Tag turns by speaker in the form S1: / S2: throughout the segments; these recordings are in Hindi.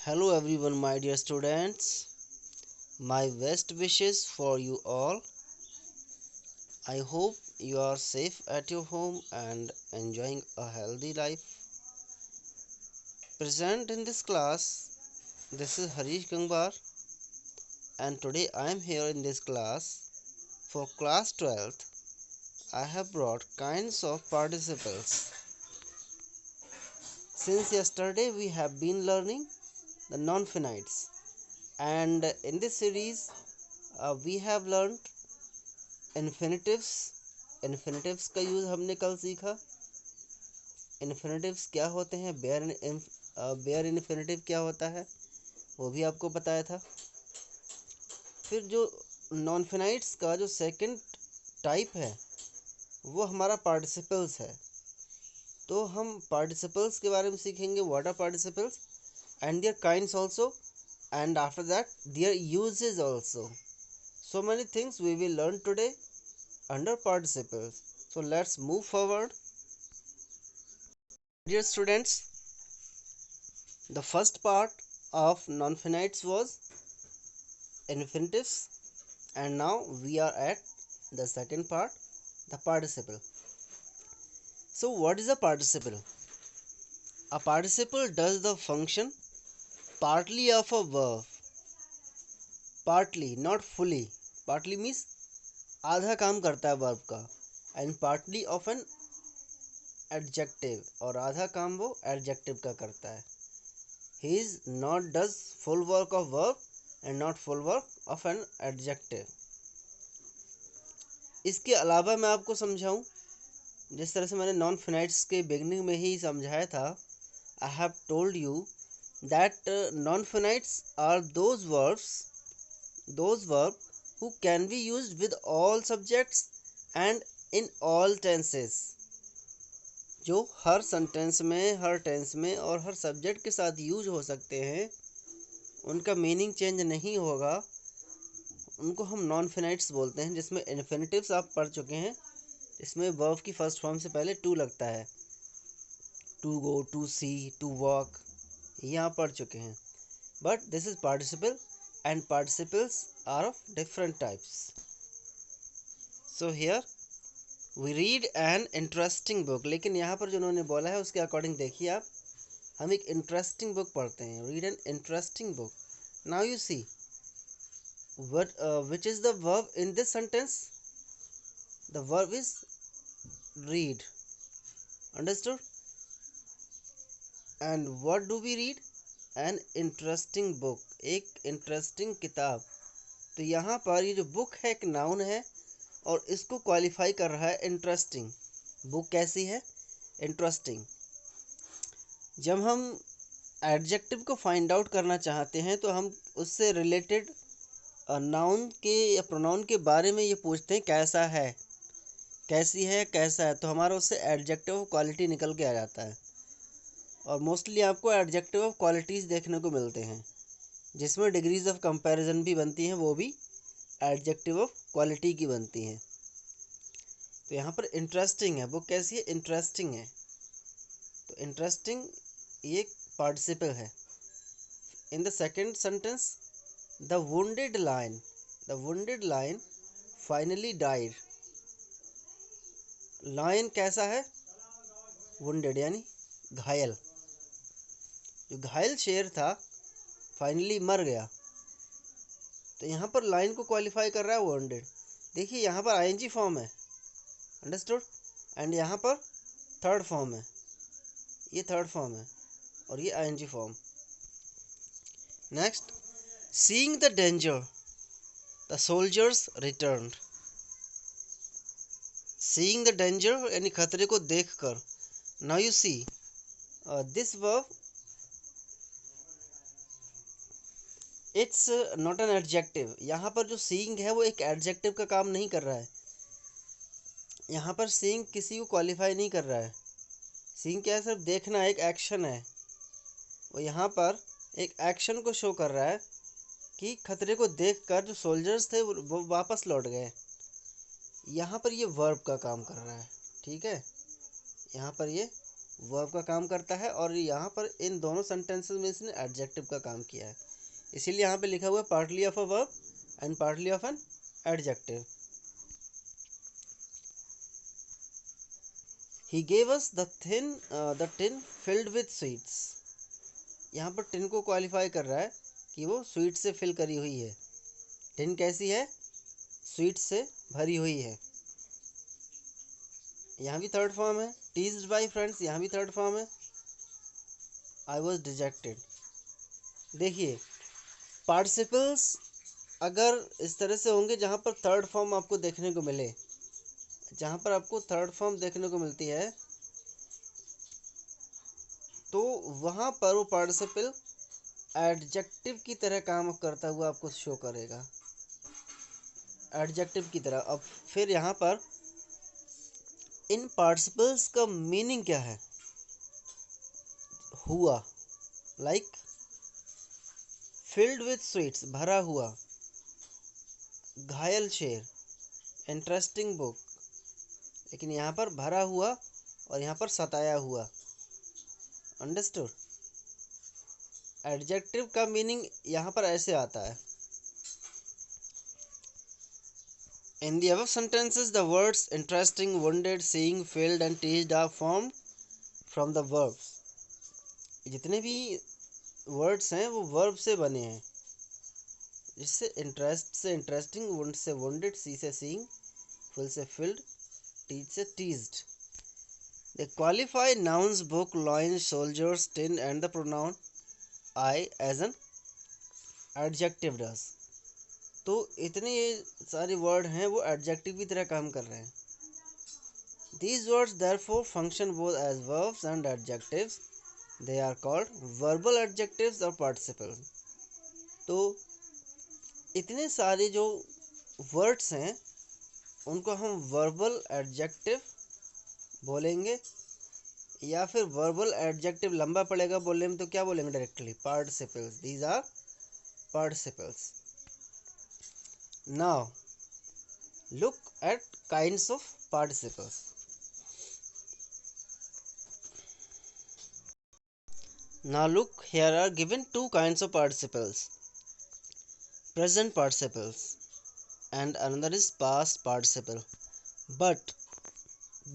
S1: Hello everyone, my dear students. My best wishes for you all. I hope you are safe at your home and enjoying a healthy life. Present in this class, this is Harish Gangbar, and today I am here in this class for class 12th. I have brought kinds of participles. Since yesterday we have been learning the non-finites, and in this series we have learned infinitives. Infinitives का यूज़ हमने कल सीखा। इन्फिनेटिव्स क्या होते हैं, बेयर इन्फिनेटिव क्या होता है वो भी आपको बताया था। फिर जो नॉन फिनाइट्स का जो सेकंड टाइप है वो हमारा पार्टिसिपल्स है। तो हम पार्टिसिपल्स के बारे में सीखेंगे, what are participles and their kinds also, and after that their uses also. So many things we will learn today under participles. So let's move forward. Dear students, the first part of non-finites was infinitives, and now we are at the second part, the participle. So what is a participle? A participle does the function partly of a verb, partly not fully. Partly means आधा काम करता है वर्ब का, and partly of an adjective, और आधा काम वो एडजेक्टिव का करता है। He is not does full work of verb and not full work of an adjective. इसके अलावा मैं आपको समझाऊं, जिस तरह से मैंने नॉन फिनाइट्स के बिगनिंग में ही समझाया था। I have told you that non finites are those verb who can be used with all subjects and in all tenses, जो हर सेंटेंस में, हर टेंस में और हर सब्जेक्ट के साथ यूज हो सकते हैं, उनका मीनिंग चेंज नहीं होगा, उनको हम नॉन फिनाइट्स बोलते हैं। जिसमें इन्फिनेटिव्स आप पढ़ चुके हैं, इसमें वर्ब की फर्स्ट फॉर्म से पहले टू लगता है, to go, to see, to walk, ये आप पढ़ चुके हैं। But this is participle, and participles are of different types. So here we read an interesting book. लेकिन यहाँ पर जो उन्होंने बोला है उसके अकॉर्डिंग देखिए आप, हम एक इंटरेस्टिंग बुक पढ़ते हैं। Read an interesting book. Now you see what which is the verb in this sentence. The verb is read. Understood? And what do we read? An interesting book. एक इंटरेस्टिंग किताब। तो यहाँ पर ये जो बुक है एक नाउन है, और इसको क्वालिफाई कर रहा है इंटरेस्टिंग। बुक कैसी है? इंटरेस्टिंग। जब हम एडजेक्टिव को फाइंड आउट करना चाहते हैं तो हम उससे रिलेटेड नाउन के या प्रोनाउन के बारे में ये पूछते हैं, कैसा है, कैसी है, कैसा है। तो हमारा उससे एडजेक्टिव ऑफ क्वालिटी निकल के आ जाता है। और मोस्टली आपको एडजेक्टिव ऑफ क्वालिटीज़ देखने को मिलते हैं, जिसमें डिग्रीज ऑफ कंपैरिजन भी बनती हैं, वो भी एडजेक्टिव ऑफ क्वालिटी की बनती हैं। तो यहाँ पर इंटरेस्टिंग है, बुक कैसी है? इंटरेस्टिंग है। तो इंटरेस्टिंग ये पार्टिसिपल है। In the second sentence, the wounded lion finally died. Lion कैसा है? वुंडेड यानी घायल। जो घायल शेर था फाइनली मर गया। तो यहाँ पर लाइन को क्वालिफाई कर रहा है वुंडेड। देखिए यहाँ पर आईएनजी फॉर्म है, अंडरस्टूड, एंड यहाँ पर थर्ड फॉर्म है, ये थर्ड फॉर्म है, और ये ING form. Next, seeing the danger the soldiers returned. Seeing the danger यानी खतरे को देखकर। Now you see this verb, it's not an adjective. यहाँ पर जो सीइंग है वो एक एडजेक्टिव का काम नहीं कर रहा है। यहाँ पर सीइंग किसी को क्वालिफाई नहीं कर रहा है। सीइंग क्या है? सिर्फ देखना, एक एक्शन है। वो यहाँ पर एक एक्शन को शो कर रहा है कि खतरे को देखकर जो सोल्जर्स थे वो वापस लौट गए। यहाँ पर ये वर्ब का काम कर रहा है, ठीक है। यहाँ पर ये वर्ब का काम करता है, और यहाँ पर इन दोनों सेंटेंसेस में इसने एडजेक्टिव का काम किया है, इसीलिए यहाँ पे लिखा हुआ है partly of a verb and partly of an adjective. He gave us the tin filled with sweets. यहाँ पर टिन को क्वालिफाई कर रहा है कि वो स्वीट से फिल करी हुई है। टिन कैसी है? स्वीट से भरी हुई है। यहाँ भी थर्ड फॉर्म है, टीज्ड बाय फ्रेंड्स, यहाँ भी थर्ड फॉर्म है, आई वॉज डिजेक्टेड। देखिए पार्टिसिपल्स अगर इस तरह से होंगे जहाँ पर थर्ड फॉर्म आपको देखने को मिले, जहाँ पर आपको थर्ड फॉर्म देखने को मिलती है, तो वहाँ पर वो पार्टिसिपल एडजेक्टिव की तरह काम करता हुआ आपको शो करेगा, एडजेक्टिव की तरह। अब फिर यहाँ पर इन पार्टिसिपल्स का मीनिंग क्या है? हुआ, लाइक फिल्ड विथ स्वीट्स, भरा हुआ, घायल शेर, इंटरेस्टिंग बुक। लेकिन यहाँ पर भरा हुआ और यहाँ पर सताया हुआ। अंडरस्टूड? एडजेक्टिव का मीनिंग यहाँ पर ऐसे आता है, in the above sentences the words interesting, wounded, seeing, filled and teased are formed from the verbs। जितने भी वर्ड्स हैं वो वर्ब से बने हैं, जिससे इंटरेस्ट से इंटरेस्टिंग, वुंड से वुंडेड, सी से सीइंग, फिल से फिल्ड, टीज से teased. They qualify nouns book, lion, soldiers, tin and the pronoun I as an adjective does. तो इतने ये सारे वर्ड हैं वो एडजेक्टिव की तरह काम कर रहे हैं। These words therefore function both as verbs and adjectives. They are called verbal adjectives or participles। तो इतने सारे जो वर्ड्स हैं उनको हम वर्बल एडजेक्टिव बोलेंगे, या फिर वर्बल एडजेक्टिव लंबा पड़ेगा बोलने में, तो क्या बोलेंगे directly? Participles. These are participles. Now look at kinds of participles. Now look, here are given two kinds of participles, present participles and another is past participle, but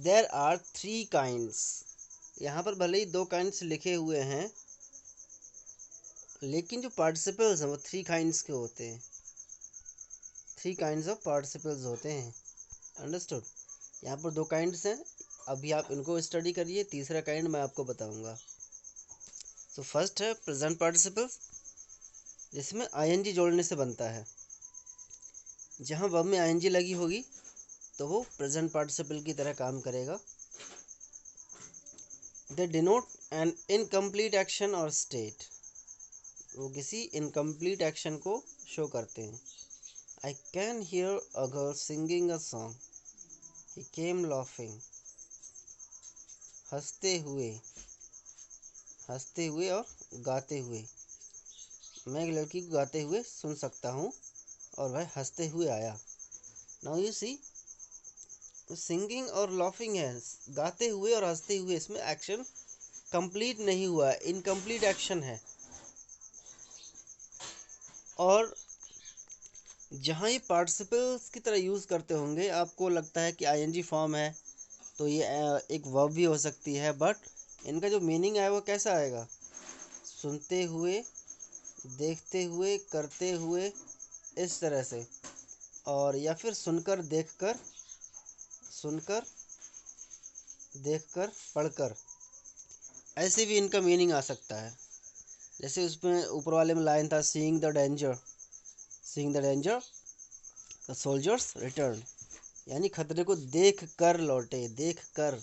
S1: there are three kinds। यहाँ पर भले ही दो kinds लिखे हुए हैं, लेकिन जो participles हैं वो थ्री kinds के होते हैं, थ्री kinds of participles होते हैं। अंडरस्टूड? यहाँ पर दो kinds हैं, अभी आप इनको स्टडी करिए, तीसरा kind मैं आपको बताऊँगा। तो फर्स्ट है प्रेजेंट पार्टिसिपल, जिसमें आईएनजी जोड़ने से बनता है। जहाँ वर्ब में आईएनजी लगी होगी तो वो प्रेजेंट पार्टिसिपल की तरह काम करेगा। दे डिनोट एन इनकम्प्लीट एक्शन और स्टेट, वो किसी इनकम्प्लीट एक्शन को शो करते हैं। I can hear a girl singing a song, he came laughing, हंसते हुए और गाते हुए। मैं एक लड़की को गाते हुए सुन सकता हूँ और वह हंसते हुए आया। नाउ यू सी, सिंगिंग और लाफिंग है, गाते हुए और हंसते हुए, इसमें एक्शन कंप्लीट नहीं हुआ है, इनकम्प्लीट एक्शन है। और जहाँ ये पार्टिसिपल्स की तरह यूज़ करते होंगे, आपको लगता है कि आईएनजी फॉर्म है तो ये एक वर्ब भी हो सकती है, बट इनका जो मीनिंग है वो कैसा आएगा? सुनते हुए, देखते हुए, करते हुए, इस तरह से। और या फिर सुनकर, देखकर, पढ़कर, ऐसे भी इनका मीनिंग आ सकता है। जैसे उसमें ऊपर वाले में लाइन था, seeing the danger the soldiers return, यानी खतरे को देख कर लौटे, देख कर।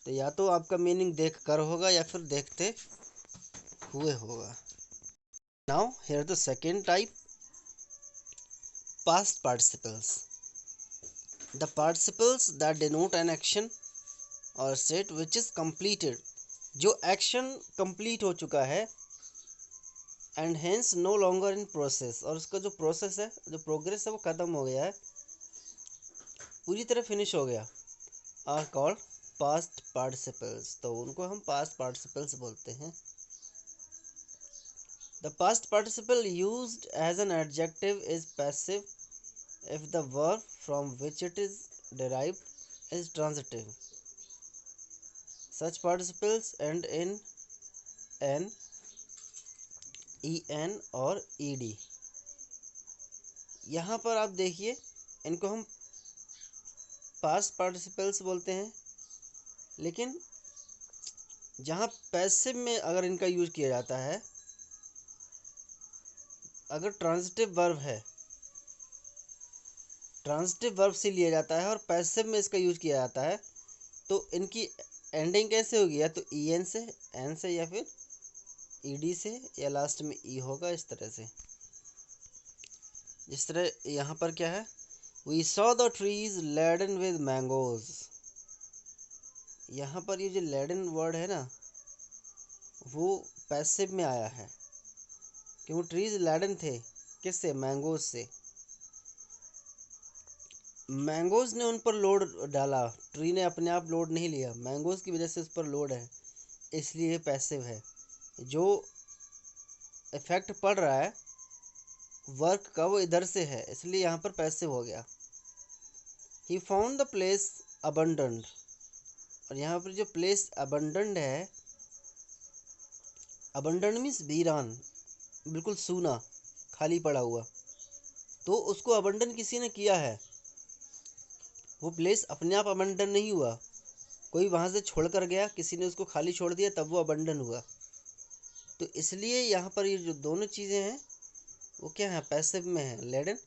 S1: तो या तो आपका मीनिंग देख कर होगा या फिर देखते हुए होगा। Now here the second type, past participles, the participles that denote an action or state which is completed, जो एक्शन कंप्लीट हो चुका है, and hence no longer in process, और उसका जो प्रोसेस है, जो प्रोग्रेस है वो ख़त्म हो गया है, पूरी तरह फिनिश हो गया, आर कॉल्ड पास्ट पार्टिसिपल्स, तो उनको हम पास्ट पार्टिसिपल्स बोलते हैं। The past participle used as an adjective is passive if the verb from which it is derived is transitive. Such participles end in n, en और ed। यहाँ पर आप देखिए, इनको हम पास्ट पार्टिसिपल्स बोलते हैं, लेकिन जहाँ पैसिव में अगर इनका यूज किया जाता है, अगर ट्रांजिटिव वर्ब है, ट्रांजिटिव वर्ब से लिया जाता है और पैसिव में इसका यूज किया जाता है, तो इनकी एंडिंग कैसे होगी? या तो ई एन से, एन से, या फिर ई डी से, या लास्ट में ई होगा। इस तरह से, जिस तरह यहाँ पर क्या है, we saw the trees laden with mangoes. यहाँ पर ये जो लेडन वर्ड है ना, वो पैसिव में आया है, क्यों? ट्रीज लेडन थे किससे? मैंगोज से। मैंगोज ने उन पर लोड डाला, ट्री ने अपने आप लोड नहीं लिया, मैंगोज की वजह से उस पर लोड है, इसलिए ये पैसिव है। जो इफेक्ट पड़ रहा है वर्क का, वो इधर से है, इसलिए यहाँ पर पैसिव हो गया। He found the place abundant, और यहाँ पर जो प्लेस अबंडेंट है, अबंडेंट मीन्स वीरान, बिल्कुल सूना, खाली पड़ा हुआ, तो उसको अबंडन किसी ने किया है। वो प्लेस अपने आप अबंडन नहीं हुआ, कोई वहाँ से छोड़ कर गया, किसी ने उसको खाली छोड़ दिया, तब वो अबंडन हुआ। तो इसलिए यहाँ पर ये जो दोनों चीज़ें हैं वो क्या है? पैसिव में है। लेडन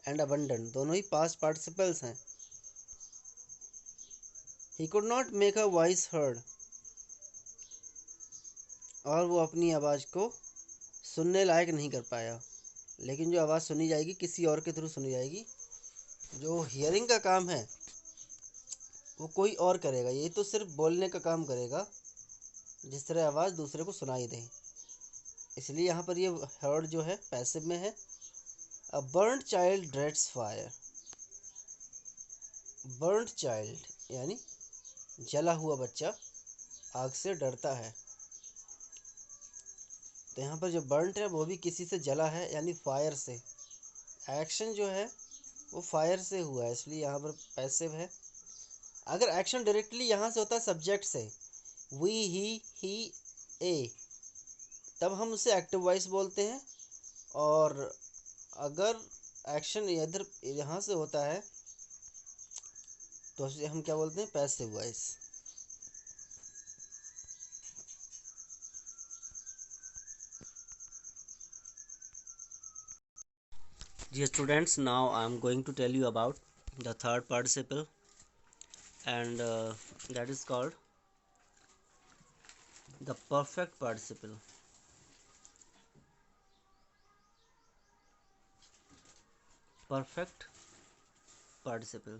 S1: एंड अबंडन दोनों ही पास्ट पार्टिसिपल्स हैं। He could not make a voice heard, और वो अपनी आवाज़ को सुनने लायक नहीं कर पाया। लेकिन जो आवाज़ सुनी जाएगी किसी और के थ्रू सुनी जाएगी। जो हियरिंग का काम है वो कोई और करेगा, ये तो सिर्फ बोलने का काम करेगा, जिस तरह आवाज़ दूसरे को सुनाई दे। इसलिए यहाँ पर ये हर्ड जो है पैसिव में है। A burned child dreads fire. Burned child यानी जला हुआ बच्चा आग से डरता है। तो यहाँ पर जो बर्न्ट है वो भी किसी से जला है, यानी फायर से। एक्शन जो है वो फायर से हुआ है, इसलिए यहाँ पर पैसिव है। अगर एक्शन डायरेक्टली यहाँ से होता है सब्जेक्ट से, वी, ही, ए, तब हम उसे एक्टिव वॉइस बोलते हैं। और अगर एक्शन इधर यहाँ से होता है तो उसे हम क्या बोलते हैं? Passive voice. Dear students, now I am going to tell you about the third participle, and that is called the perfect participle. Perfect participle.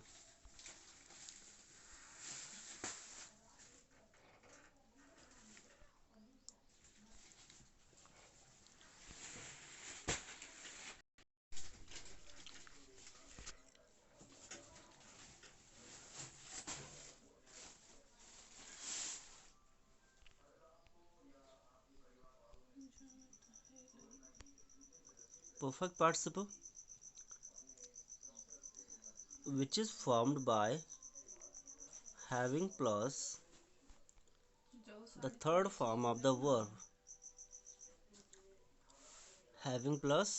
S1: Perfect participle, which is formed by having plus the third form of the verb, having plus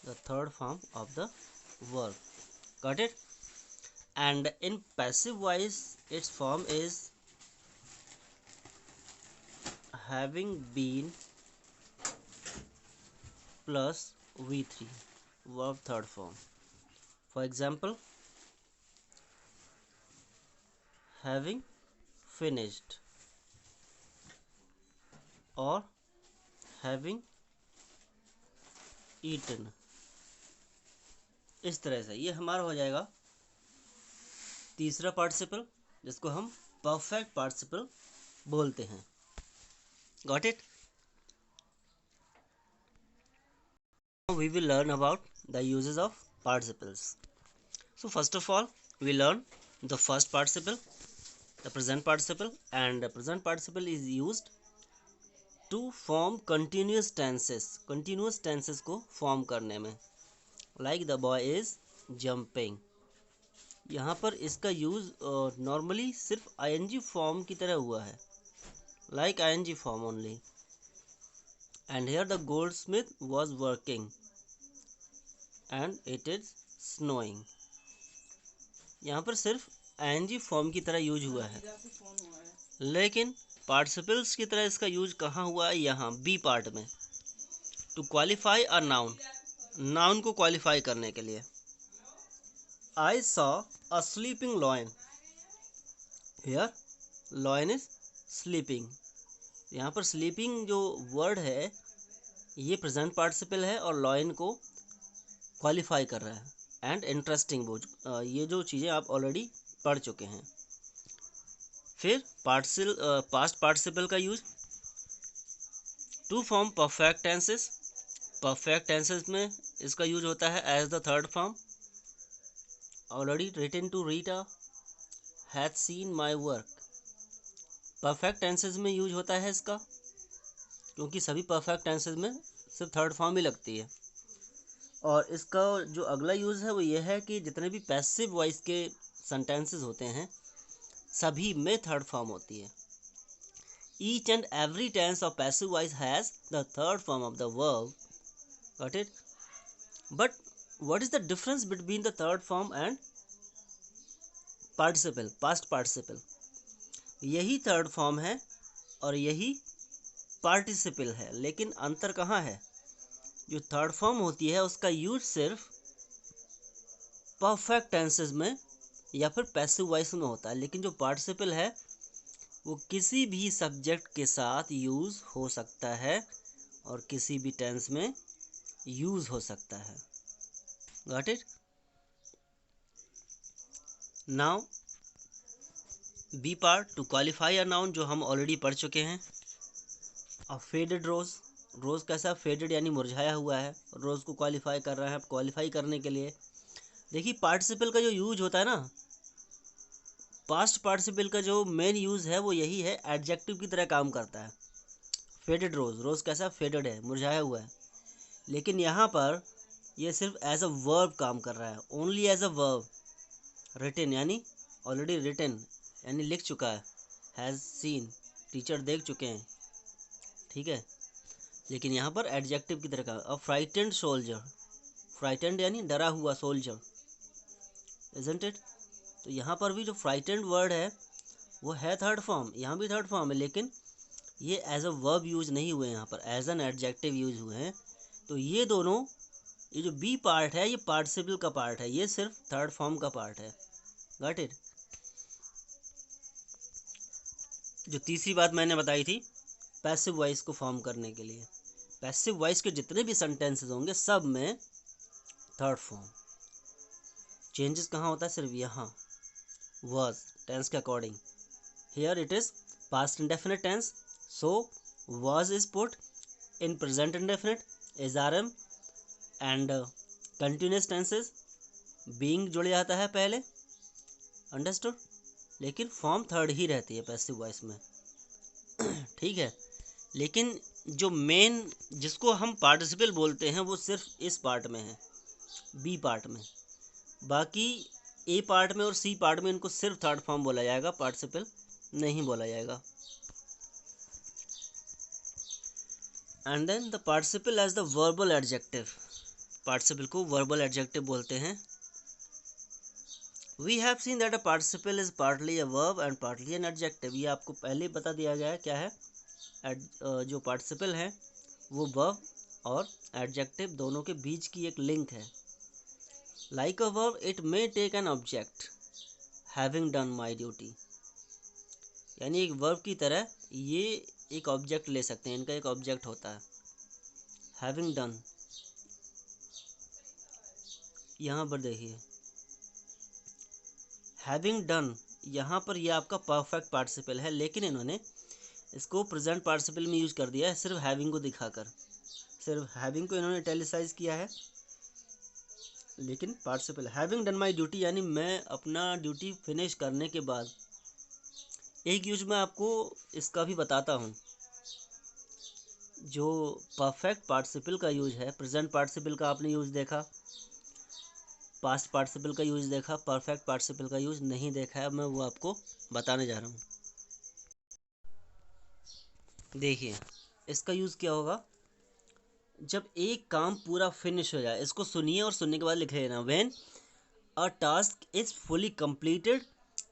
S1: the third form of the verb. Got it? And in passive voice, its form is having been plus V3, verb third form. For example, having finished or having eaten। इस तरह से ये हमारा हो जाएगा तीसरा पार्टिसिपल, जिसको हम परफेक्ट पार्टिसिपल बोलते हैं। Got it? We will learn about the uses of participles.
S2: So first of all, we learn the first participle, the present participle, and the present participle is used to form continuous tenses को form करने में, like the boy is jumping. यहाँ पर इसका यूज नॉर्मली सिर्फ ing फॉर्म की तरह हुआ है, like ing form only. And here the goldsmith was working and it is snowing. यहाँ पर सिर्फ ing फॉर्म की तरह यूज हुआ है, लेकिन पार्टिसिपल्स की तरह इसका यूज कहाँ हुआ है? यहाँ बी पार्ट में, to qualify a noun, noun को क्वालिफाई करने के लिए. I saw a sleeping lion. Here lion is sleeping. यहाँ पर sleeping जो वर्ड है ये प्रेजेंट पार्टिसिपल है और lion को क्वालिफाई कर रहा है. एंड इंटरेस्टिंग, ये जो चीज़ें आप ऑलरेडी पढ़ चुके हैं. फिर पास्ट पार्टिसिपल का use to form perfect tenses. Perfect tenses में इसका यूज होता है as the third form. Already written to Rita has seen my work. Perfect tenses में यूज होता है इसका, क्योंकि सभी परफेक्ट टेंसेस में सिर्फ थर्ड फॉर्म ही लगती है. और इसका जो अगला यूज़ है वो ये है कि जितने भी पैसिव वॉइस के सेंटेंसेस होते हैं सभी में थर्ड फॉर्म होती है. Each and every tense of passive voice has the third form of the verb. Got it? But what is the difference between the third form and participle, past participle? यही थर्ड फॉर्म है और यही पार्टिसिपल है, लेकिन अंतर कहाँ है? जो थर्ड फॉर्म होती है उसका यूज सिर्फ परफेक्ट टेंसेस में या फिर पैसिव वॉइस में होता है, लेकिन जो पार्टिसिपल है वो किसी भी सब्जेक्ट के साथ यूज हो सकता है और किसी भी टेंस में यूज हो सकता है. Got it? Now B part, to qualify a noun, जो हम ऑलरेडी पढ़ चुके हैं. अ फेडेड रोज, रोज कैसा? फेडेड यानी मुरझाया हुआ है. रोज को क्वालिफाई कर रहे हैं. क्वालिफाई करने के लिए देखिए पार्टिसिपल का जो यूज होता है ना, पास्ट पार्टिसिपल का जो मेन यूज है वो यही है, एडजेक्टिव की तरह काम करता है. फेडेड रोज, रोज कैसा? फेडेड है, मुरझाया हुआ है. लेकिन यहाँ पर ये सिर्फ एज अ वर्ब काम कर रहा है, only as a verb. Written यानी ऑलरेडी रिटन यानी लिख चुका है. हैज़ सीन, टीचर देख चुके हैं. ठीक है, लेकिन यहाँ पर एडजेक्टिव की तरह का. अ फ्राइटेंड सोल्जर, फ्राइटेंड यानी डरा हुआ सोल्जर, इजंट इट? तो यहाँ पर भी जो फ्राइटेंड वर्ड है वो है थर्ड फॉर्म, यहाँ भी थर्ड फॉर्म है, लेकिन ये एज अ वर्ब यूज नहीं हुए, यहाँ पर एज एन एडजेक्टिव यूज हुए हैं. तो ये दोनों, ये जो बी पार्ट है ये पार्टिसिपल का पार्ट है, ये सिर्फ थर्ड फॉर्म का पार्ट है. Got it? जो तीसरी बात मैंने बताई थी पैसिव वॉइस को फॉर्म करने के लिए, पैसिव वॉइस के जितने भी सेंटेंसेस होंगे सब में थर्ड फॉर्म. चेंजेस कहाँ होता है? सिर्फ यहाँ was टेंस के according. Here it is past indefinite tense, so was is put in present indefinite, is rm, and continuous tenses being जुड़ जाता है पहले. अंडरस्टूड? लेकिन फॉर्म थर्ड ही रहती है पैसिव वॉइस में. ठीक है, लेकिन जो मेन जिसको हम पार्टिसिपल बोलते हैं वो सिर्फ इस पार्ट में है, बी पार्ट में. बाकी ए पार्ट में और सी पार्ट में इनको सिर्फ थर्ड फॉर्म बोला जाएगा, पार्टिसिपल नहीं बोला जाएगा. And then the participle as the verbal adjective, participle को वर्बल एडजेक्टिव बोलते हैं. We have seen that a participle is partly a verb and partly an adjective. ये आपको पहले बता दिया गया है क्या है. जो पार्टिसिपल है वो वर्ब और एडजेक्टिव दोनों के बीच की एक लिंक है. Like a verb it may take an object having done my duty, यानी एक वर्ब की तरह ये एक ऑब्जेक्ट ले सकते हैं, इनका एक ऑब्जेक्ट होता है हैविंग डन. यहाँ पर देखिए हैविंग डन, यहाँ पर ये आपका परफेक्ट पार्टिसिपल है, लेकिन इन्होंने इसको प्रेजेंट पार्टिसिपल में यूज कर दिया है सिर्फ हैविंग को दिखाकर. सिर्फ हैविंग को इन्होंने इटैलिसाइज किया है लेकिन participle having done my duty यानी मैं अपना ड्यूटी फिनिश करने के बाद। एक यूज मैं आपको इसका भी बताता हूँ। जो परफेक्ट पार्टिसिपल का यूज है, प्रेजेंट पार्टिसिपल का आपने यूज देखा, पास्ट पार्टिसिपल का यूज देखा, परफेक्ट पार्टिसिपल का यूज नहीं देखा है, मैं वो आपको बताने जा रहा हूँ। देखिए इसका यूज क्या होगा, जब एक काम पूरा फिनिश हो जाए। इसको सुनिए और सुनने के बाद लिख लेना। When a task is fully completed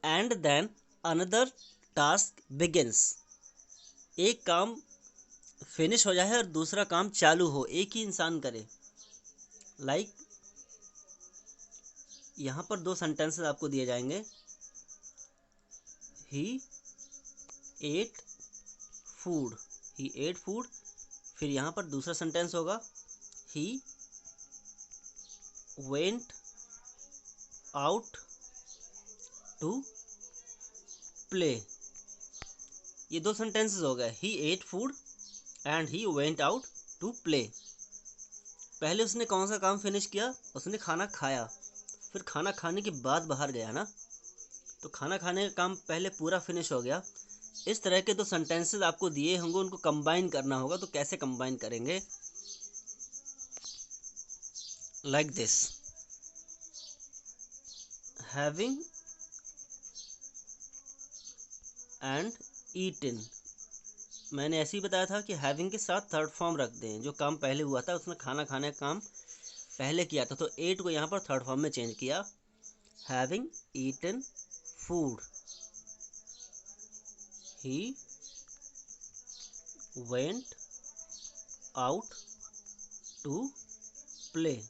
S2: and then another task begins. एक काम फिनिश हो जाए और दूसरा काम चालू हो, एक ही इंसान करे। लाइक यहाँ पर दो सेंटेंसेस आपको दिए जाएंगे। He ate food, he ate food. फिर यहाँ पर दूसरा सेंटेंस होगा, he went out to play. ये दो सेंटेंसेस हो गए, he ate food and he went out to play. पहले उसने कौन सा काम फिनिश किया, उसने खाना खाया, फिर खाना खाने के बाद बाहर गया ना, तो खाना खाने का काम पहले पूरा फिनिश हो गया। इस तरह के दो सेंटेंसेस आपको दिए होंगे, उनको कंबाइन करना होगा। तो कैसे कंबाइन करेंगे, लाइक दिस, हैविंग एंड ईटिन। मैंने ऐसे ही बताया था कि हैविंग के साथ थर्ड फॉर्म रख दें। जो काम पहले हुआ था उसने खाना खाने का काम पहले किया था, तो एट को यहाँ पर थर्ड फॉर्म में चेंज किया। Having eaten food, he went out to play.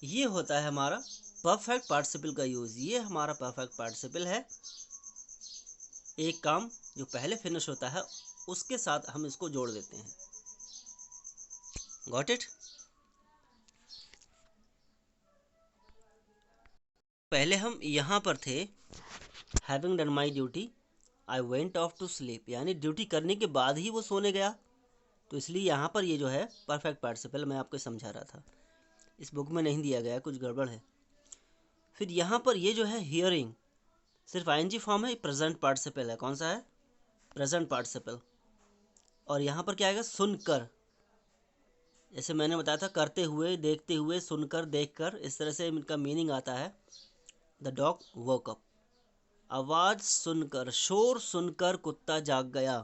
S2: ये होता है हमारा परफेक्ट पार्टिसिपल का यूज। ये हमारा परफेक्ट पार्टिसिपल है। एक काम जो पहले फिनिश होता है उसके साथ हम इसको जोड़ देते हैं। Got it. पहले हम यहाँ पर थे, having done my duty I went off to sleep, यानी ड्यूटी करने के बाद ही वो सोने गया। तो इसलिए यहाँ पर ये जो है परफेक्ट पार्टिसिपल मैं आपको समझा रहा था, इस बुक में नहीं दिया गया, कुछ गड़बड़ है। फिर यहाँ पर ये जो है हियरिंग, सिर्फ आईएनजी फॉर्म है, प्रेजेंट पार्टिसिपल है। कौन सा है, प्रेजेंट पार्टिसिपल। और यहाँ पर क्या आएगा, सुनकर। जैसे मैंने बताया था, करते हुए, देखते हुए, सुनकर, देखकर, इस तरह से इनका मीनिंग आता है। द डॉग वोक अप, आवाज़ सुनकर, शोर सुनकर कुत्ता जाग गया।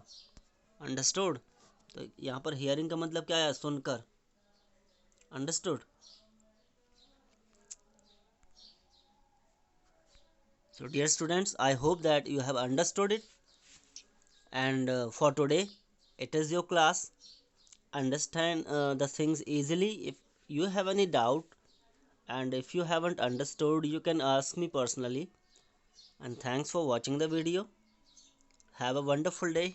S2: अंडरस्टूड। तो यहाँ पर हियरिंग का मतलब क्या है, सुनकर। Understood. So dear students, I hope that you have understood it. And for today, it is your class. Understand the things easily. If you have any doubt and if you haven't understood, you can ask me personally. And thanks for watching the video. Have a wonderful day.